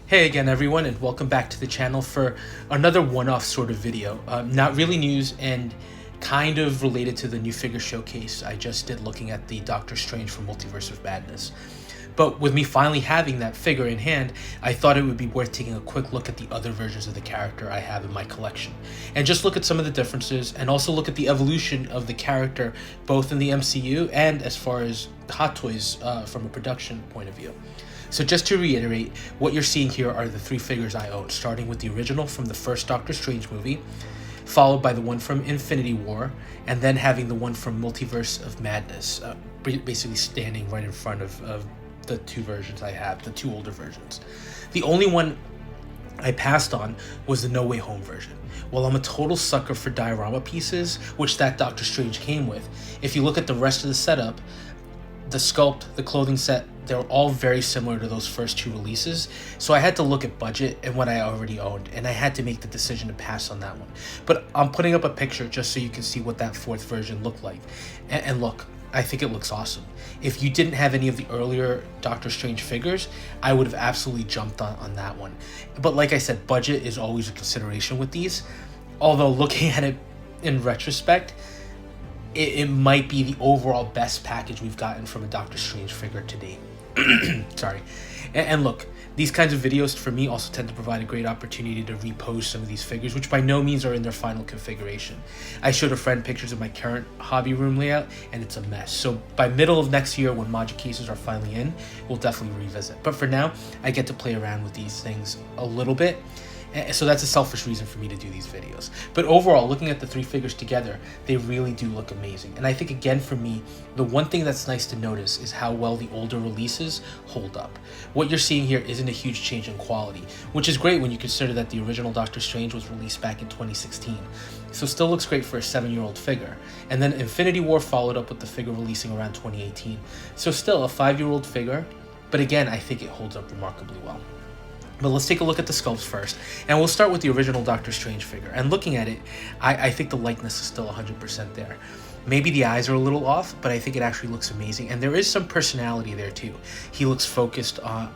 Hey again everyone, and welcome back to the channel for another one-off sort of video. Not really news and kind of related to the new figure showcase I just did looking at the Doctor Strange from Multiverse of Madness. But with me finally having that figure in hand, I thought it would be worth taking a quick look at the other versions of the character I have in my collection. And just look at some of the differences and also look at the evolution of the character both in the MCU and as far as Hot Toys from a production point of view. So just to reiterate, what you're seeing here are the three figures I own, starting with the original from the first Doctor Strange movie, followed by the one from Infinity War, and then having the one from Multiverse of Madness, basically standing right in front of the two versions I have, the two older versions. The only one I passed on was the No Way Home version. While I'm a total sucker for diorama pieces, which that Doctor Strange came with, if you look at the rest of the setup, the sculpt, the clothing set, they're all very similar to those first two releases. So I had to look at budget and what I already owned, and I had to make the decision to pass on that one. But I'm putting up a picture just so you can see what that fourth version looked like. And look, I think it looks awesome. If you didn't have any of the earlier Doctor Strange figures, I would have absolutely jumped on that one. But like I said, budget is always a consideration with these. Although looking at it in retrospect, it might be the overall best package we've gotten from a Doctor Strange figure to date. Sorry. And look, these kinds of videos for me also tend to provide a great opportunity to repose some of these figures, which by no means are in their final configuration. I showed a friend pictures of my current hobby room layout, and it's a mess. So by middle of next year, when Magic cases are finally in, we'll definitely revisit. But for now, I get to play around with these things a little bit. So that's a selfish reason for me to do these videos. But overall, looking at the three figures together, they really do look amazing. And I think, again, for me, the one thing that's nice to notice is how well the older releases hold up. What you're seeing here isn't a huge change in quality, which is great when you consider that the original Doctor Strange was released back in 2016. So still looks great for a 7-year-old figure. And then Infinity War followed up with the figure releasing around 2018. So still a 5-year-old figure, but again, I think it holds up remarkably well. But let's take a look at the sculpts first, and we'll start with the original Doctor Strange figure. And looking at it, I think the likeness is still 100% there. Maybe the eyes are a little off, but I think it actually looks amazing, and there is some personality there too. He looks focused on,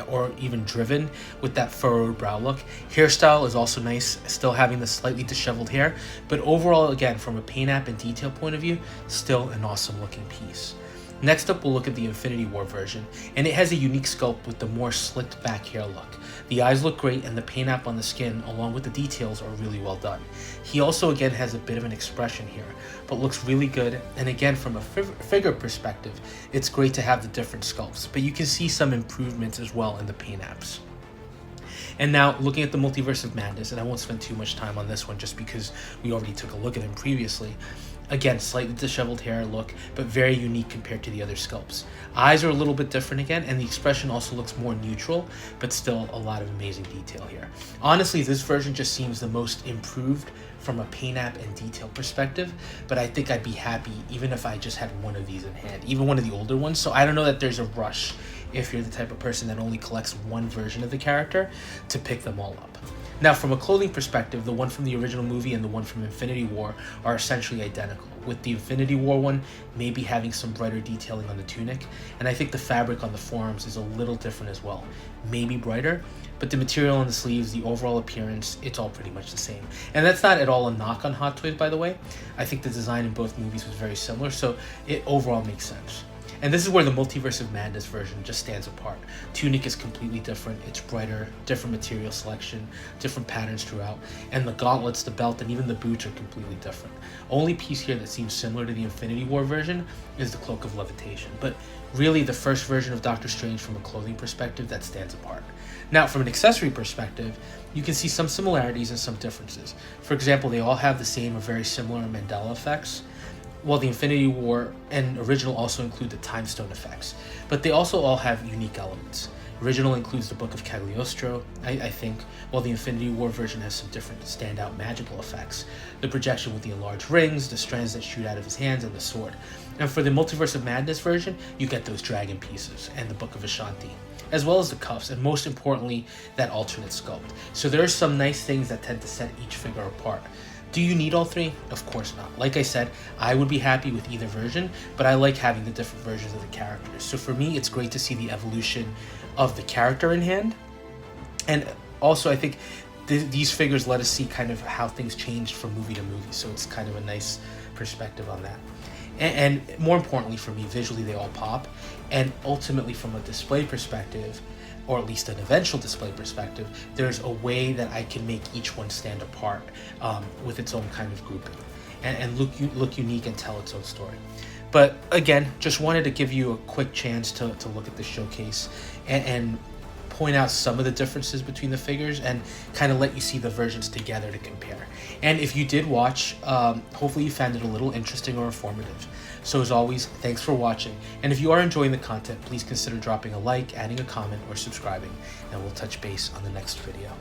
or even driven with that furrowed brow look. Hairstyle is also nice, still having the slightly disheveled hair, but overall, again, from a paint app and detail point of view, still an awesome looking piece. Next up, we'll look at the Infinity War version, and it has a unique sculpt with the more slicked back hair look. The eyes look great, and the paint app on the skin, along with the details, are really well done. He also, again, has a bit of an expression here, but looks really good, and again, from a figure perspective, it's great to have the different sculpts, but you can see some improvements as well in the paint apps. And now, looking at the Multiverse of Madness, and I won't spend too much time on this one just because we already took a look at him previously. Again, slightly disheveled hair look, but very unique compared to the other sculpts. Eyes are a little bit different again, and the expression also looks more neutral, but still a lot of amazing detail here. Honestly, this version just seems the most improved from a paint app and detail perspective, but I think I'd be happy even if I just had one of these in hand, even one of the older ones. So I don't know that there's a rush if you're the type of person that only collects one version of the character to pick them all up. Now, from a clothing perspective, the one from the original movie and the one from Infinity War are essentially identical, with the Infinity War one maybe having some brighter detailing on the tunic, and I think the fabric on the forearms is a little different as well, maybe brighter, but the material on the sleeves, the overall appearance, it's all pretty much the same. And that's not at all a knock on Hot Toys, by the way. I think the design in both movies was very similar, so it overall makes sense. And this is where the Multiverse of Madness version just stands apart. Tunic is completely different, it's brighter, different material selection, different patterns throughout, and the gauntlets, the belt, and even the boots are completely different. Only piece here that seems similar to the Infinity War version is the Cloak of Levitation, but really the first version of Doctor Strange from a clothing perspective that stands apart. Now, from an accessory perspective, you can see some similarities and some differences. For example, they all have the same or very similar Mandela effects, while the Infinity War and original also include the Time Stone effects, but they also all have unique elements. Original includes the Book of Cagliostro, I think, while the Infinity War version has some different standout magical effects. The projection with the enlarged rings, the strands that shoot out of his hands, and the sword. And for the Multiverse of Madness version, you get those dragon pieces and the Book of Ashanti, as well as the cuffs, and most importantly, that alternate sculpt. So there are some nice things that tend to set each figure apart. Do you need all three? Of course not. Like I said, I would be happy with either version, but I like having the different versions of the characters. So for me, it's great to see the evolution of the character in hand, And also, I think these figures let us see kind of how things changed from movie to movie, so it's kind of a nice perspective on that. And more importantly for me, visually they all pop, and ultimately from a display perspective, or at least an eventual display perspective, there's a way that I can make each one stand apart with its own kind of grouping, and look unique and tell its own story. But again, just wanted to give you a quick chance to look at the showcase and point out some of the differences between the figures and kind of let you see the versions together to compare. And if you did watch, hopefully you found it a little interesting or informative. So as always, thanks for watching. And if you are enjoying the content, please consider dropping a like, adding a comment, or subscribing, and we'll touch base on the next video.